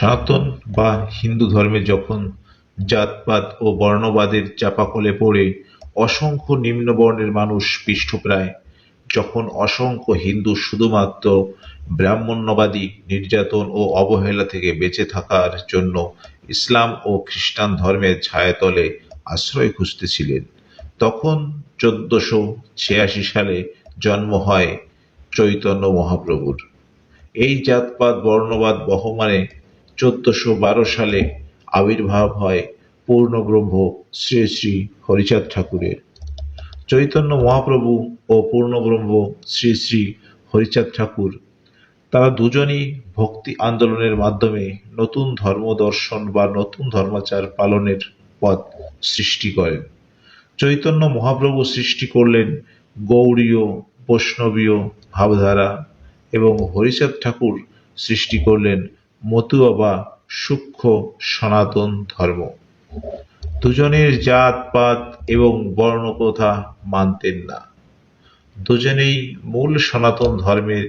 সনাতন বা হিন্দু ধর্মে যখন জাতপাত ও বর্ণবাদের চাপাকলে পড়ে অসংখ্য নিম্নবর্ণের মানুষ পৃষ্ঠপ্রায়, যখন অসংখ্য হিন্দু শুধুমাত্র ব্রাহ্মণ্যবাদী নির্যাতন ও অবহেলা থেকে বেঁচে থাকার জন্য ইসলাম ও খ্রিস্টান ধর্মের ছায়াতলে আশ্রয় খুঁজতেছিলেন, তখন 1486 সালে জন্ম হয় চৈতন্য মহাপ্রভুর। এই জাতপাত বর্ণবাদ বহমানে 1412 সালে আবির্ভাব হয় পূর্ণব্রহ্ম শ্রী শ্রী হরিচাঁদ ঠাকুরের। চৈতন্য মহাপ্রভু ও পূর্ণব্রহ্ম শ্রী শ্রী হরিচাঁদ ঠাকুর, তারা দুজনই ভক্তি আন্দোলনের মাধ্যমে নতুন ধর্ম দর্শন বা নতুন ধর্মাচার পালনের পথ সৃষ্টি করেন। চৈতন্য মহাপ্রভু সৃষ্টি করলেন গৌড়ীয় বৈষ্ণবীয় ভাবধারা এবং হরিচাঁদ ঠাকুর সৃষ্টি করলেন মতুয়া বা সূক্ষ্ম সনাতন ধর্ম। দুজনের জাত পাত এবং বর্ণপ্রথা মানতেন না। দুজনেই মূল সনাতন ধর্মের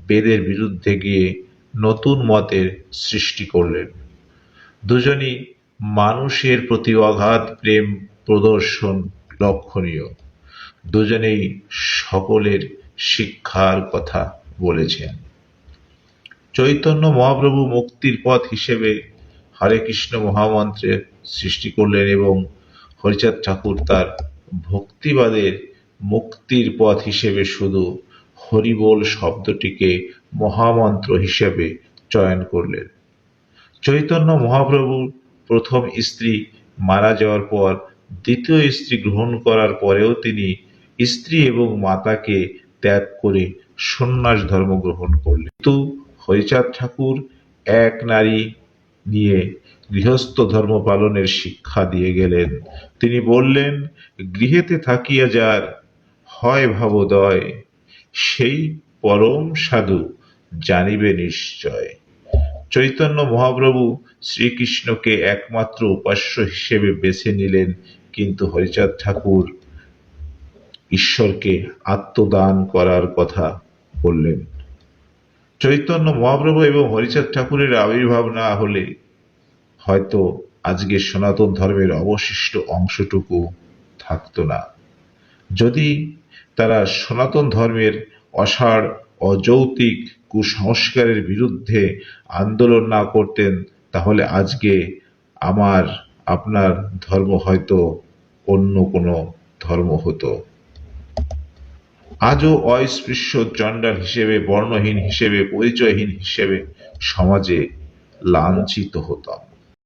বেদের বিরুদ্ধে গিয়ে নতুন মতের সৃষ্টি করলেন। দুজনই মানুষের প্রতি অগাধ প্রেম প্রদর্শন লক্ষণীয়। দুজনেই সকলের শিক্ষার কথা বলেছেন। চৈতন্য মহাপ্রভু মুক্তির পথ হিসেবে হরে কৃষ্ণ মহামন্ত্রের সৃষ্টি করলেন এবং হরিচাঁদ ঠাকুর তার ভক্তিবাদের মুক্তির পথ হিসেবে শুধু হরিবোল শব্দটিকে মহামন্ত্র হিসেবে চয়ন করলেন। চৈতন্য মহাপ্রভুর প্রথম স্ত্রী মারা যাওয়ার পর দ্বিতীয় স্ত্রী গ্রহণ করার পরেও তিনি স্ত্রী এবং মাতাকে ত্যাগ করে সন্ন্যাস ধর্ম গ্রহণ করলেন। কিন্তু হরিচাঁদ ঠাকুর এক নারী নিয়ে গৃহস্থ ধর্ম পালনের শিক্ষা দিয়ে গেলেন। তিনি বললেন, গৃহেতে থাকিয়া যার হয় ভাবোদয়, সেই পরম সাধু জানিবে নিশ্চয়। চৈতন্য মহাপ্রভু শ্রীকৃষ্ণকে একমাত্র উপাস্য হিসেবে বেছে নিলেন, কিন্তু হরিচাঁদ ঠাকুর ঈশ্বরকে আত্মদান করার কথা বললেন। চৈতন্য মহাপ্রভু এবং হরিচাঁদ ঠাকুরের আবির্ভাব না হলে হয়তো আজকে সনাতন ধর্মের অবশিষ্ট অংশটুকু থাকতো না। যদি তারা সনাতন ধর্মের অসাড় অযৌক্তিক কুসংস্কারের বিরুদ্ধে আন্দোলন না করতেন, তাহলে আজকে আমার আপনার ধর্ম হয়তো অন্য কোনো ধর্ম হতো। আজও অস্পৃশ্য চণ্ডাল হিসেবে, বর্ণহীন হিসেবে, পরিচয়হীন হিসেবে সমাজে লাঞ্ছিত হতাম।